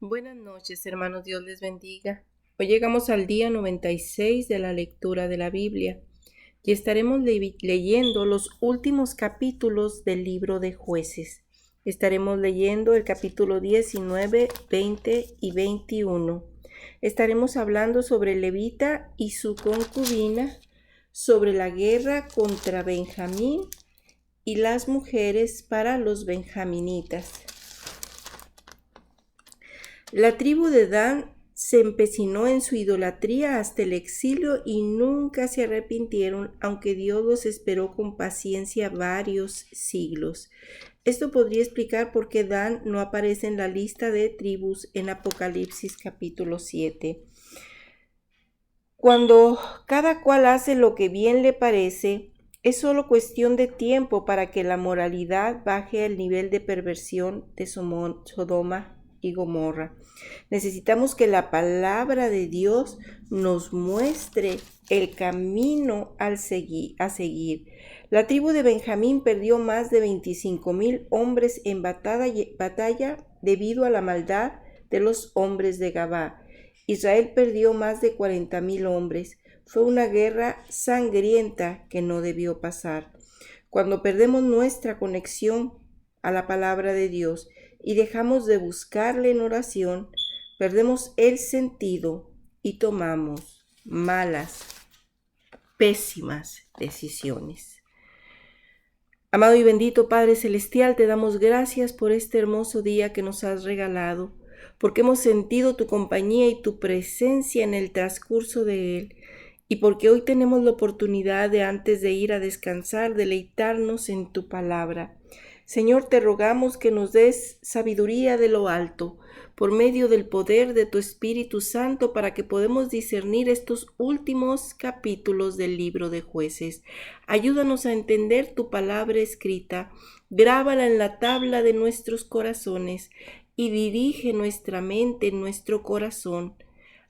Buenas noches, hermanos, Dios les bendiga. Hoy llegamos al día 96 de la lectura de la Biblia y estaremos leyendo los últimos capítulos del libro de Jueces. Estaremos leyendo el capítulo 19, 20 y 21. Estaremos hablando sobre Levita y su concubina, sobre la guerra contra Benjamín y las mujeres para los benjaminitas. La tribu de Dan se empecinó en su idolatría hasta el exilio y nunca se arrepintieron, aunque Dios los esperó con paciencia varios siglos. Esto podría explicar por qué Dan no aparece en la lista de tribus en Apocalipsis capítulo 7. Cuando cada cual hace lo que bien le parece, es solo cuestión de tiempo para que la moralidad baje al nivel de perversión de Sodoma y Gomorra. Necesitamos que la palabra de Dios nos muestre el camino a seguir. La tribu de Benjamín perdió más de 25,000 hombres en batalla debido a la maldad de los hombres de Gabá. Israel perdió más de 40,000 hombres. Fue una guerra sangrienta que no debió pasar. Cuando perdemos nuestra conexión a la palabra de Dios y dejamos de buscarle en oración, perdemos el sentido y tomamos malas, pésimas decisiones. Amado y bendito Padre Celestial, te damos gracias por este hermoso día que nos has regalado, porque hemos sentido tu compañía y tu presencia en el transcurso de él, y porque hoy tenemos la oportunidad de, antes de ir a descansar, deleitarnos en tu palabra. Señor, te rogamos que nos des sabiduría de lo alto, por medio del poder de tu Espíritu Santo, para que podamos discernir estos últimos capítulos del libro de Jueces. Ayúdanos a entender tu palabra escrita, grábala en la tabla de nuestros corazones y dirige nuestra mente, nuestro corazón,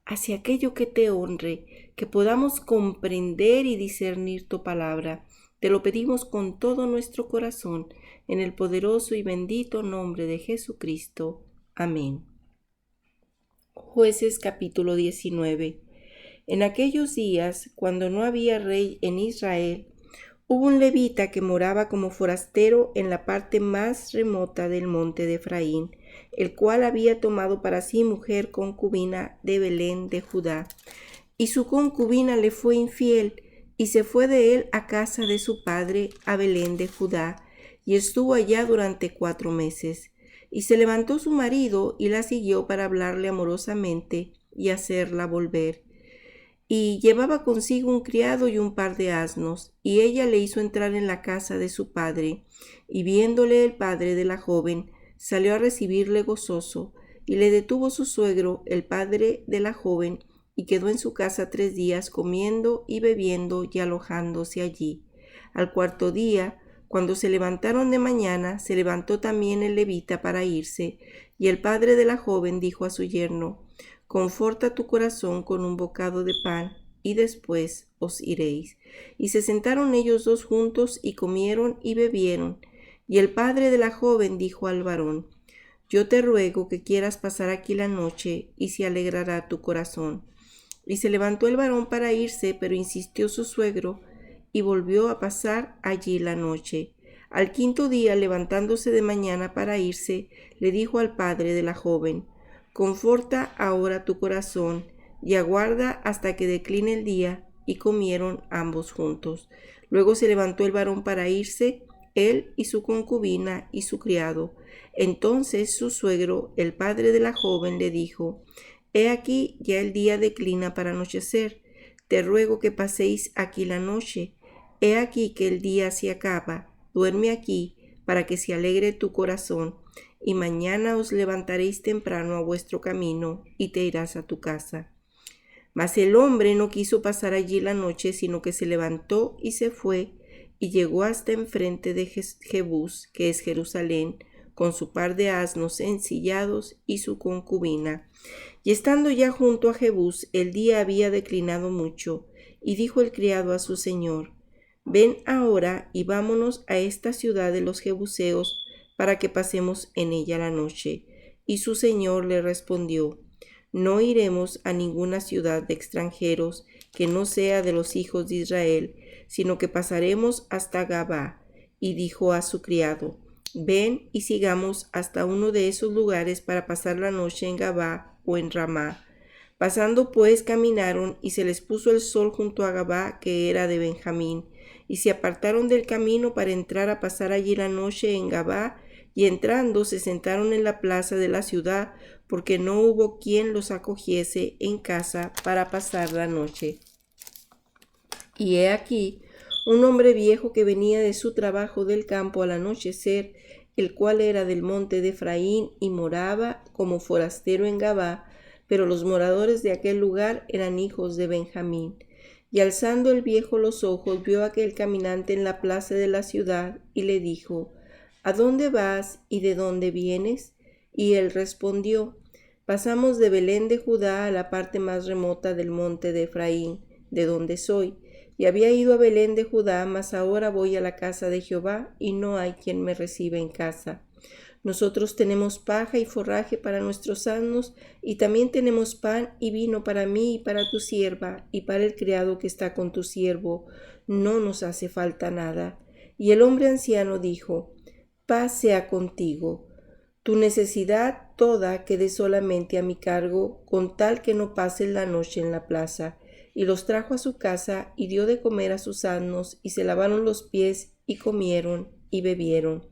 hacia aquello que te honre, que podamos comprender y discernir tu palabra. Te lo pedimos con todo nuestro corazón, en el poderoso y bendito nombre de Jesucristo. Amén. Jueces capítulo 19. En aquellos días, cuando no había rey en Israel, hubo un levita que moraba como forastero en la parte más remota del monte de Efraín, el cual había tomado para sí mujer concubina de Belén de Judá. Y su concubina le fue infiel, y se fue de él a casa de su padre, a Belén de Judá, y estuvo allá durante 4 meses. Y se levantó su marido y la siguió para hablarle amorosamente y hacerla volver. Y llevaba consigo un criado y un par de asnos, y ella le hizo entrar en la casa de su padre, y viéndole el padre de la joven, salió a recibirle gozoso, y le detuvo su suegro, el padre de la joven, y quedó en su casa 3 días comiendo y bebiendo y alojándose allí. Al 4.º día, cuando se levantaron de mañana, se levantó también el levita para irse, y el padre de la joven dijo a su yerno: Conforta tu corazón con un bocado de pan, y después os iréis. Y se sentaron ellos dos juntos, y comieron y bebieron. Y el padre de la joven dijo al varón: Yo te ruego que quieras pasar aquí la noche, y se alegrará tu corazón. Y se levantó el varón para irse, pero insistió su suegro, y volvió a pasar allí la noche. Al 5.º día, levantándose de mañana para irse, le dijo al padre de la joven: Conforta ahora tu corazón, y aguarda hasta que decline el día. Y comieron ambos juntos. Luego se levantó el varón para irse, él y su concubina y su criado. Entonces su suegro, el padre de la joven, le dijo: He aquí ya el día declina para anochecer. Te ruego que paséis aquí la noche. He aquí que el día se acaba. Duerme aquí, para que se alegre tu corazón, y mañana os levantaréis temprano a vuestro camino, y te irás a tu casa. Mas el hombre no quiso pasar allí la noche, sino que se levantó y se fue, y llegó hasta enfrente de Jebús, que es Jerusalén, con su par de asnos ensillados y su concubina. Y estando ya junto a Jebús, el día había declinado mucho, y dijo el criado a su señor: Ven ahora y vámonos a esta ciudad de los jebuseos, para que pasemos en ella la noche. y su señor le respondió: no iremos a ninguna ciudad de extranjeros que no sea de los hijos de Israel, sino que pasaremos hasta Gabá. Y dijo a su criado: ven y sigamos hasta uno de esos lugares para pasar la noche en Gabá o en Ramá. Pasando pues caminaron, y se les puso el sol junto a Gabá, que era de Benjamín, y se apartaron del camino para entrar a pasar allí la noche en Gabá, y entrando se sentaron en la plaza de la ciudad, porque no hubo quien los acogiese en casa para pasar la noche. Y he aquí un hombre viejo que venía de su trabajo del campo al anochecer, el cual era del monte de Efraín, y moraba como forastero en Gabá, pero los moradores de aquel lugar eran hijos de Benjamín. Y alzando el viejo los ojos, vio a aquel caminante en la plaza de la ciudad, y le dijo: ¿a dónde vas y de dónde vienes? Y él respondió: pasamos de Belén de Judá a la parte más remota del monte de Efraín, de donde soy. Y había ido a Belén de Judá, mas ahora voy a la casa de Jehová, y no hay quien me reciba en casa. Nosotros tenemos paja y forraje para nuestros asnos, y también tenemos pan y vino para mí y para tu sierva, y para el criado que está con tu siervo. No nos hace falta nada. Y el hombre anciano dijo: paz sea contigo. Tu necesidad toda quede solamente a mi cargo, con tal que no pases la noche en la plaza. Y los trajo a su casa, y dio de comer a sus asnos, y se lavaron los pies, y comieron, y bebieron.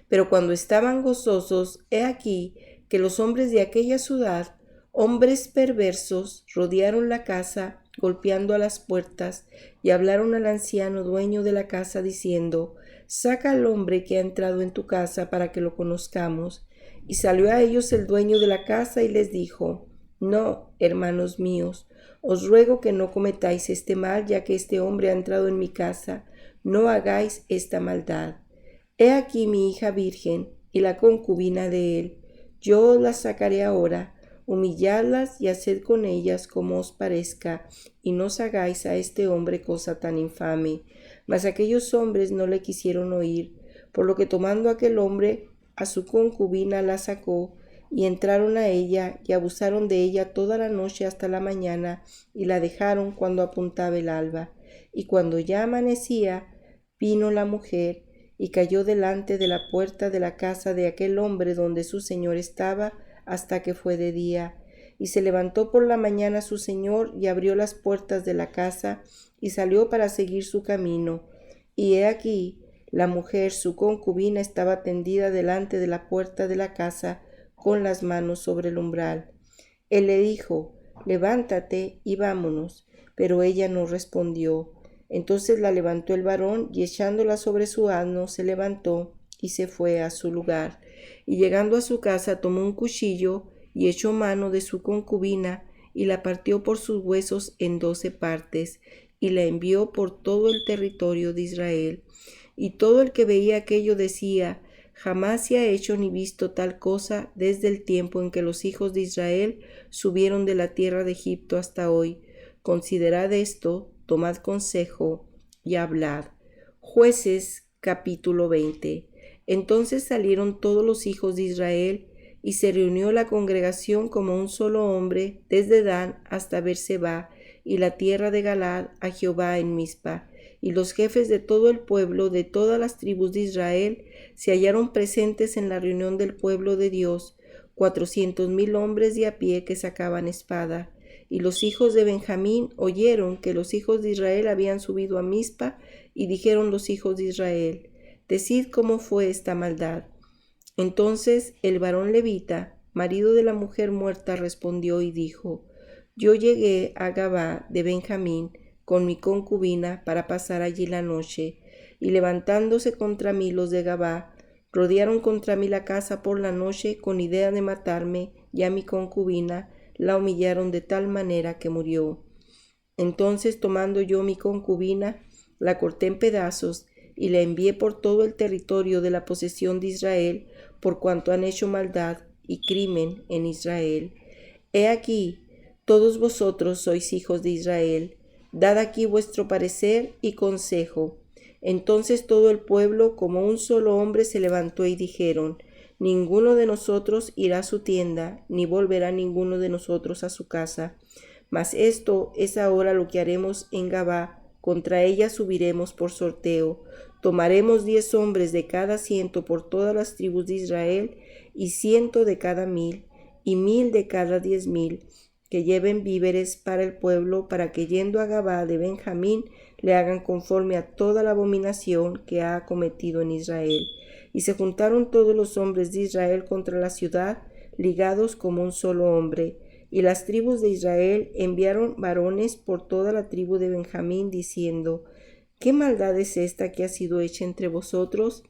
Pero cuando estaban gozosos, he aquí que los hombres de aquella ciudad, hombres perversos, rodearon la casa, golpeando a las puertas, y hablaron al anciano dueño de la casa, diciendo: saca al hombre que ha entrado en tu casa para que lo conozcamos. Y salió a ellos el dueño de la casa y les dijo: no, hermanos míos, os ruego que no cometáis este mal, ya que este hombre ha entrado en mi casa. No hagáis esta maldad. He aquí mi hija virgen y la concubina de él. Yo os las sacaré ahora. Humilladlas y haced con ellas como os parezca, y no os hagáis a este hombre cosa tan infame. Mas aquellos hombres no le quisieron oír, por lo que tomando aquel hombre a su concubina la sacó, y entraron a ella, y abusaron de ella toda la noche hasta la mañana, y la dejaron cuando apuntaba el alba. Y cuando ya amanecía, vino la mujer, y cayó delante de la puerta de la casa de aquel hombre donde su señor estaba, hasta que fue de día. Y se levantó por la mañana su señor, y abrió las puertas de la casa, y salió para seguir su camino. Y he aquí, la mujer, su concubina, estaba tendida delante de la puerta de la casa, con las manos sobre el umbral. Él le dijo: levántate y vámonos. Pero ella no respondió. Entonces la levantó el varón, y echándola sobre su asno, se levantó y se fue a su lugar. Y llegando a su casa, tomó un cuchillo, y echó mano de su concubina, y la partió por sus huesos en 12 partes, y la envió por todo el territorio de Israel. Y todo el que veía aquello decía: jamás se ha hecho ni visto tal cosa desde el tiempo en que los hijos de Israel subieron de la tierra de Egipto hasta hoy. Considerad esto, tomad consejo y hablad. Jueces capítulo 20. Entonces salieron todos los hijos de Israel, y se reunió la congregación como un solo hombre, desde Dan hasta Beerseba, y la tierra de Galaad, a Jehová en Mizpa. Y los jefes de todo el pueblo, de todas las tribus de Israel, se hallaron presentes en la reunión del pueblo de Dios, 400,000 hombres de a pie que sacaban espada. Y los hijos de Benjamín oyeron que los hijos de Israel habían subido a Mizpa, y dijeron los hijos de Israel: decid cómo fue esta maldad. Entonces el varón levita, marido de la mujer muerta, respondió y dijo: yo llegué a Gabá de Benjamín con mi concubina para pasar allí la noche, y levantándose contra mí los de Gabá, rodearon contra mí la casa por la noche con idea de matarme, y a mi concubina la humillaron de tal manera que murió. Entonces, tomando yo mi concubina, la corté en pedazos y la envié por todo el territorio de la posesión de Israel, por cuanto han hecho maldad y crimen en Israel. He aquí, todos vosotros sois hijos de Israel, dad aquí vuestro parecer y consejo. Entonces todo el pueblo como un solo hombre se levantó y dijeron: ninguno de nosotros irá a su tienda, ni volverá ninguno de nosotros a su casa. Mas esto es ahora lo que haremos en Gabá, contra ella subiremos por sorteo. Tomaremos 10 hombres de cada 100 por todas las tribus de Israel, y 100 de cada 1000, y 1000 de cada 10,000, que lleven víveres para el pueblo, para que yendo a Gabá de Benjamín le hagan conforme a toda la abominación que ha cometido en Israel. Y se juntaron todos los hombres de Israel contra la ciudad, ligados como un solo hombre. Y las tribus de Israel enviaron varones por toda la tribu de Benjamín, diciendo: ¿Qué maldad es esta que ha sido hecha entre vosotros?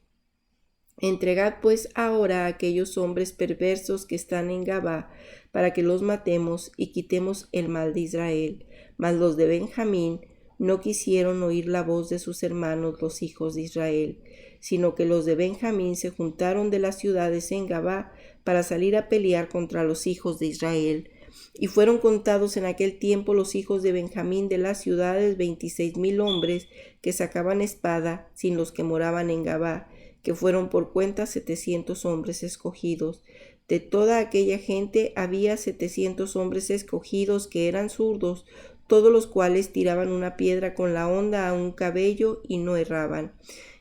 Entregad pues ahora a aquellos hombres perversos que están en Gabá, para que los matemos y quitemos el mal de Israel. Mas los de Benjamín no quisieron oír la voz de sus hermanos los hijos de Israel, sino que los de Benjamín se juntaron de las ciudades en Gabá para salir a pelear contra los hijos de Israel. Y fueron contados en aquel tiempo los hijos de Benjamín de las ciudades 26,000 hombres que sacaban espada, sin los que moraban en Gabá, que fueron por cuenta 700 hombres escogidos. De toda aquella gente había 700 hombres escogidos que eran zurdos, todos los cuales tiraban una piedra con la honda a un cabello y no erraban.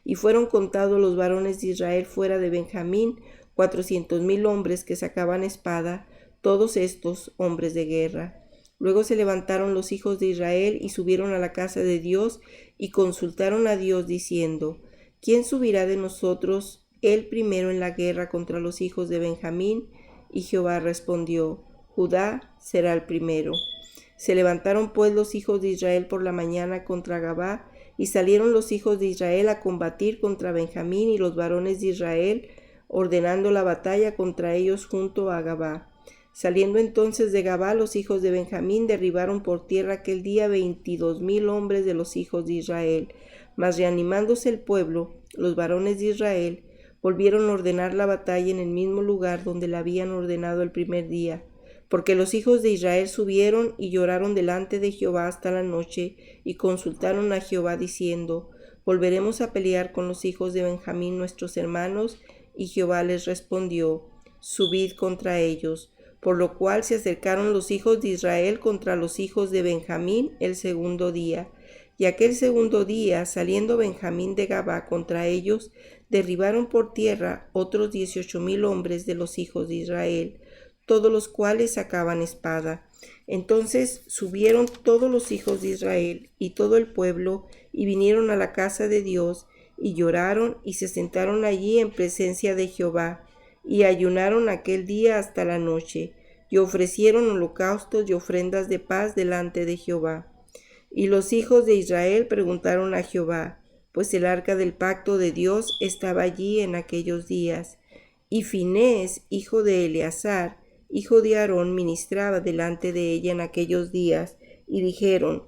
Y fueron contados los varones de Israel fuera de Benjamín, 400,000 hombres que sacaban espada, todos estos hombres de guerra. Luego se levantaron los hijos de Israel y subieron a la casa de Dios y consultaron a Dios diciendo: ¿Quién subirá de nosotros el primero en la guerra contra los hijos de Benjamín? Y Jehová respondió: Judá será el primero. Se levantaron pues los hijos de Israel por la mañana contra Gabá, y salieron los hijos de Israel a combatir contra Benjamín y los varones de Israel, ordenando la batalla contra ellos junto a Gabá. Saliendo entonces de Gabá, los hijos de Benjamín derribaron por tierra aquel día 22,000 hombres de los hijos de Israel. Mas reanimándose el pueblo, los varones de Israel volvieron a ordenar la batalla en el mismo lugar donde la habían ordenado el primer día, porque los hijos de Israel subieron y lloraron delante de Jehová hasta la noche, y consultaron a Jehová diciendo: ¿Volveremos a pelear con los hijos de Benjamín nuestros hermanos? Y Jehová les respondió: Subid contra ellos. Por lo cual se acercaron los hijos de Israel contra los hijos de Benjamín el segundo día. Y aquel segundo día, saliendo Benjamín de Gabá contra ellos, derribaron por tierra otros 18,000 hombres de los hijos de Israel, todos los cuales sacaban espada. Entonces subieron todos los hijos de Israel y todo el pueblo, y vinieron a la casa de Dios, y lloraron, y se sentaron allí en presencia de Jehová, y ayunaron aquel día hasta la noche, y ofrecieron holocaustos y ofrendas de paz delante de Jehová. Y los hijos de Israel preguntaron a Jehová, pues el arca del pacto de Dios estaba allí en aquellos días. Y Finés, hijo de Eleazar, hijo de Aarón, ministraba delante de ella en aquellos días. Y dijeron: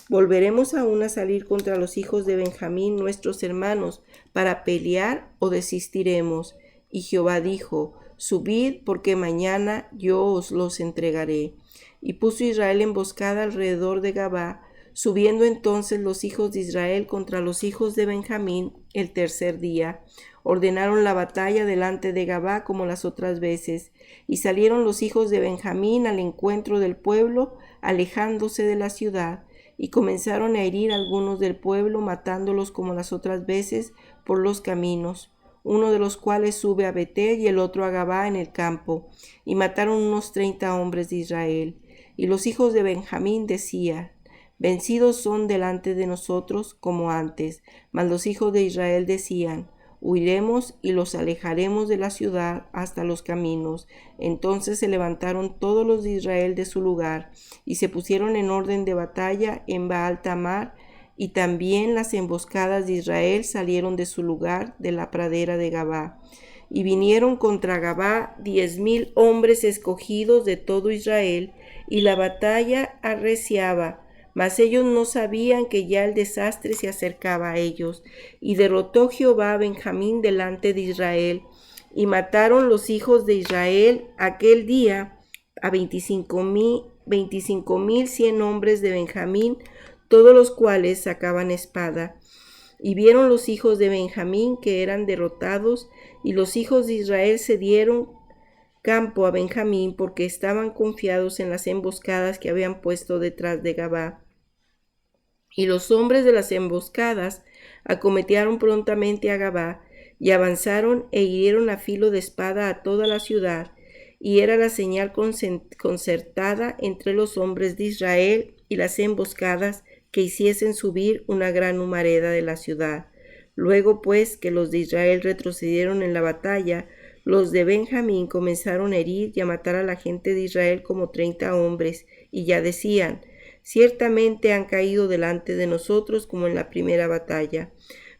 ¿Volveremos aún a salir contra los hijos de Benjamín, nuestros hermanos, para pelear, o desistiremos? Y Jehová dijo: Subid, porque mañana yo os los entregaré. Y puso Israel emboscada alrededor de Gabá. Subiendo entonces los hijos de Israel contra los hijos de Benjamín el tercer día, ordenaron la batalla delante de Gabá como las otras veces, y salieron los hijos de Benjamín al encuentro del pueblo, alejándose de la ciudad, y comenzaron a herir a algunos del pueblo, matándolos como las otras veces por los caminos, uno de los cuales sube a Betel y el otro a Gabá en el campo, y mataron unos 30 hombres de Israel. Y los hijos de Benjamín decían: Vencidos son delante de nosotros como antes. Mas los hijos de Israel decían: Huiremos y los alejaremos de la ciudad hasta los caminos. Entonces se levantaron todos los de Israel de su lugar, y se pusieron en orden de batalla en Baal-Tamar, y también las emboscadas de Israel salieron de su lugar de la pradera de Gabá. Y vinieron contra Gabá 10,000 hombres escogidos de todo Israel, y la batalla arreciaba. Mas ellos no sabían que ya el desastre se acercaba a ellos. Y derrotó Jehová a Benjamín delante de Israel. Y mataron los hijos de Israel aquel día a 25,100 hombres de Benjamín, todos los cuales sacaban espada. Y vieron los hijos de Benjamín que eran derrotados, y los hijos de Israel se dieron campo a Benjamín porque estaban confiados en las emboscadas que habían puesto detrás de Gabá. Y los hombres de las emboscadas acometieron prontamente a Gabá, y avanzaron e hirieron a filo de espada a toda la ciudad, y era la señal concertada entre los hombres de Israel y las emboscadas que hiciesen subir una gran humareda de la ciudad. Luego pues que los de Israel retrocedieron en la batalla, los de Benjamín comenzaron a herir y a matar a la gente de Israel como 30 hombres, y ya decían: ciertamente han caído delante de nosotros como en la primera batalla.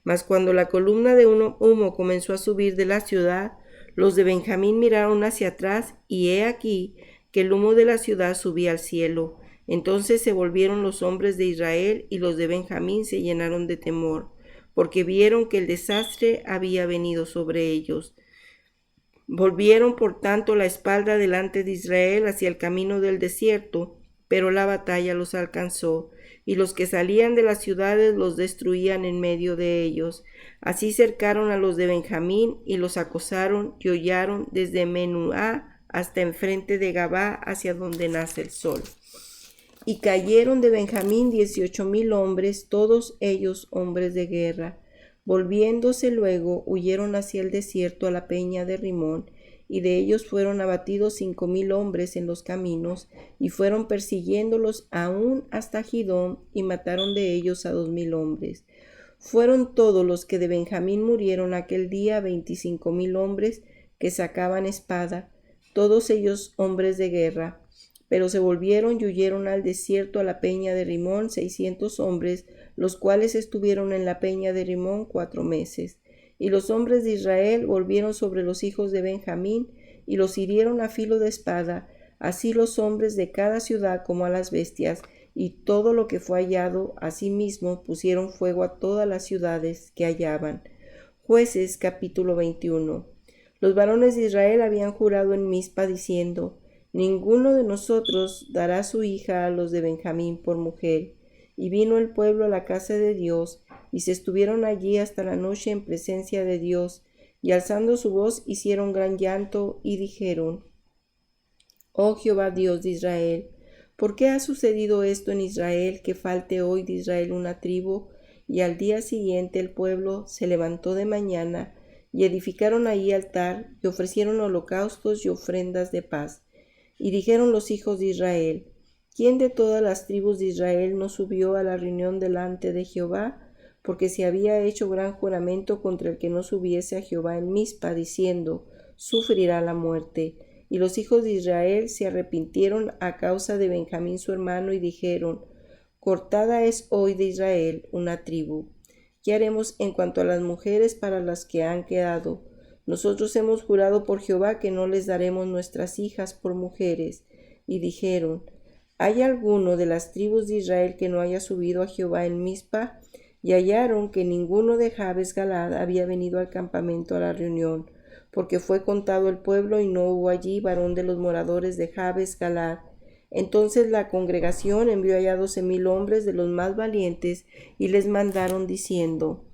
Mas cuando la columna de humo comenzó a subir de la ciudad, los de Benjamín miraron hacia atrás, y he aquí que el humo de la ciudad subía al cielo. Entonces se volvieron los hombres de Israel, y los de Benjamín se llenaron de temor, porque vieron que el desastre había venido sobre ellos. Volvieron por tanto la espalda delante de Israel hacia el camino del desierto, pero la batalla los alcanzó, y los que salían de las ciudades los destruían en medio de ellos. Así cercaron a los de Benjamín y los acosaron y hollaron desde Menuá hasta enfrente de Gabá, hacia donde nace el sol. Y cayeron de Benjamín 18,000 hombres, todos ellos hombres de guerra. Volviéndose luego, huyeron hacia el desierto a la peña de Rimón, y de ellos fueron abatidos 5,000 hombres en los caminos, y fueron persiguiéndolos aún hasta Gidón, y mataron de ellos a 2,000 hombres. Fueron todos los que de Benjamín murieron aquel día 25,000 hombres que sacaban espada, todos ellos hombres de guerra. Pero se volvieron y huyeron al desierto a la peña de Rimón 600 hombres, los cuales estuvieron en la peña de Rimón 4 meses. Y los hombres de Israel volvieron sobre los hijos de Benjamín, y los hirieron a filo de espada, así los hombres de cada ciudad como a las bestias, y todo lo que fue hallado. Asimismo pusieron fuego a todas las ciudades que hallaban. Jueces capítulo 21. Los varones de Israel habían jurado en Mizpa diciendo: ninguno de nosotros dará su hija a los de Benjamín por mujer. Y vino el pueblo a la casa de Dios, y se estuvieron allí hasta la noche en presencia de Dios, y alzando su voz hicieron gran llanto, y dijeron: Oh Jehová Dios de Israel, ¿por qué ha sucedido esto en Israel, que falte hoy de Israel una tribu? Y al día siguiente el pueblo se levantó de mañana, y edificaron allí altar, y ofrecieron holocaustos y ofrendas de paz. Y dijeron los hijos de Israel: ¿quién de todas las tribus de Israel no subió a la reunión delante de Jehová? Porque se había hecho gran juramento contra el que no subiese a Jehová en Mizpa, diciendo: sufrirá la muerte. Y los hijos de Israel se arrepintieron a causa de Benjamín su hermano, y dijeron: cortada es hoy de Israel una tribu. ¿Qué haremos en cuanto a las mujeres para las que han quedado? Nosotros hemos jurado por Jehová que no les daremos nuestras hijas por mujeres. Y dijeron: ¿hay alguno de las tribus de Israel que no haya subido a Jehová en Mizpa? Y hallaron que ninguno de Jabes Galad había venido al campamento a la reunión, porque fue contado el pueblo, y no hubo allí varón de los moradores de Jabes Galad. Entonces la congregación envió allá 12,000 hombres de los más valientes, y les mandaron diciendo: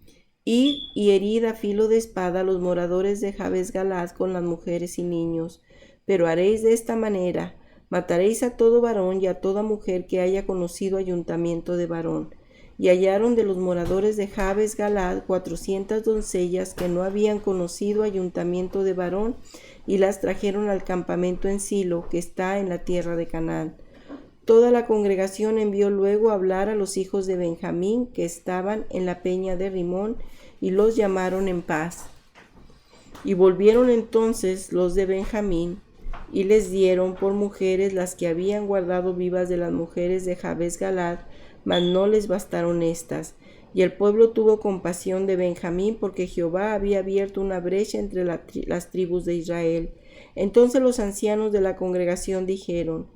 id y herid a filo de espada a los moradores de Jabes Galad con las mujeres y niños. Pero haréis de esta manera: mataréis a todo varón y a toda mujer que haya conocido ayuntamiento de varón. Y hallaron de los moradores de Jabes Galad 400 doncellas que no habían conocido ayuntamiento de varón, y las trajeron al campamento en Silo, que está en la tierra de Canaán. Toda la congregación envió luego a hablar a los hijos de Benjamín que estaban en la peña de Rimón, y los llamaron en paz. Y volvieron entonces los de Benjamín, y les dieron por mujeres las que habían guardado vivas de las mujeres de Jabes Galad, mas no les bastaron estas. Y el pueblo tuvo compasión de Benjamín, porque Jehová había abierto una brecha entre las tribus de Israel. Entonces los ancianos de la congregación dijeron: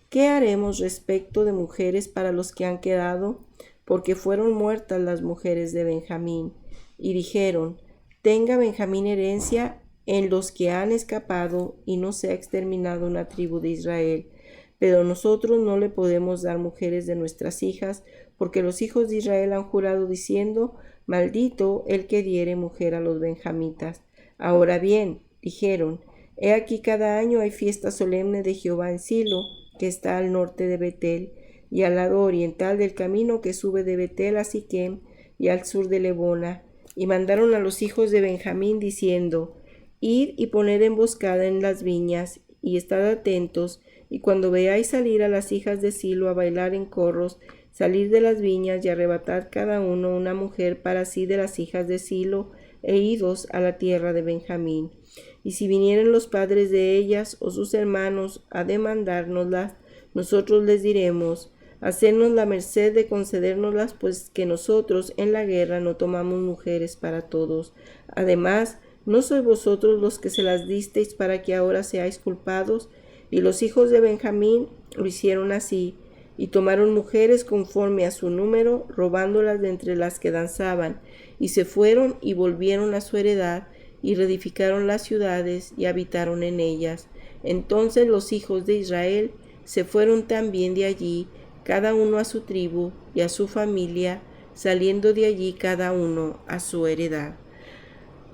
¿qué haremos respecto de mujeres para los que han quedado? Porque fueron muertas las mujeres de Benjamín. Y dijeron: tenga Benjamín herencia en los que han escapado, y no sea exterminado una tribu de Israel. Pero nosotros no le podemos dar mujeres de nuestras hijas, porque los hijos de Israel han jurado diciendo: maldito el que diere mujer a los benjamitas. Ahora bien, dijeron, he aquí cada año hay fiesta solemne de Jehová en Silo, que está al norte de Betel, y al lado oriental del camino que sube de Betel a Siquem, y al sur de Lebona. Y mandaron a los hijos de Benjamín, diciendo, id y poned emboscada en las viñas, y estad atentos, y cuando veáis salir a las hijas de Silo a bailar en corros, salir de las viñas y arrebatad cada uno una mujer para sí de las hijas de Silo, e idos a la tierra de Benjamín. Y si vinieren los padres de ellas o sus hermanos a demandárnoslas, nosotros les diremos, hacednos la merced de concedérnoslas, pues que nosotros en la guerra no tomamos mujeres para todos. Además, ¿no sois vosotros los que se las disteis para que ahora seáis culpados? Y los hijos de Benjamín lo hicieron así, y tomaron mujeres conforme a su número, robándolas de entre las que danzaban, y se fueron y volvieron a su heredad, y reedificaron las ciudades, y habitaron en ellas. Entonces los hijos de Israel se fueron también de allí, cada uno a su tribu y a su familia, saliendo de allí cada uno a su heredad.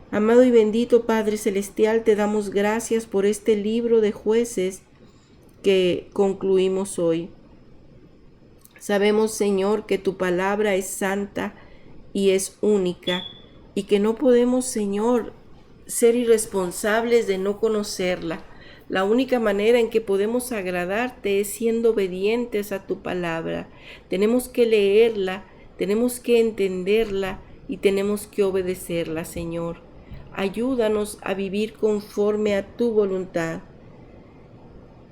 Amado y bendito Padre Celestial, te damos gracias por este libro de Jueces que concluimos hoy. Sabemos, Señor, que tu palabra es santa y es única, y que no podemos, Señor, ser irresponsables de no conocerla. La única manera en que podemos agradarte es siendo obedientes a tu palabra. Tenemos que leerla, tenemos que entenderla y tenemos que obedecerla, Señor. Ayúdanos a vivir conforme a tu voluntad.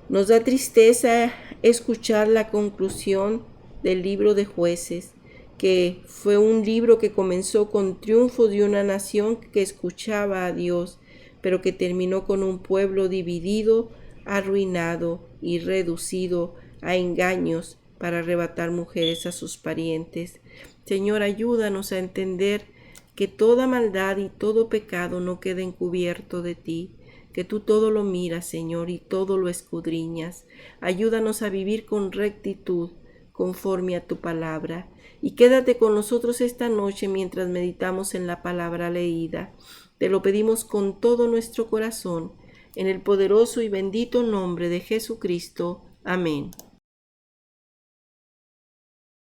Nos da tristeza escuchar la conclusión del libro de Jueces, que fue un libro que comenzó con triunfo de una nación que escuchaba a Dios, pero que terminó con un pueblo dividido, arruinado y reducido a engaños para arrebatar mujeres a sus parientes. Señor, ayúdanos a entender que toda maldad y todo pecado no queda encubierto de ti, que tú todo lo miras, Señor, y todo lo escudriñas. Ayúdanos a vivir con rectitud, conforme a tu palabra. Y quédate con nosotros esta noche mientras meditamos en la palabra leída. Te lo pedimos con todo nuestro corazón, en el poderoso y bendito nombre de Jesucristo. Amén.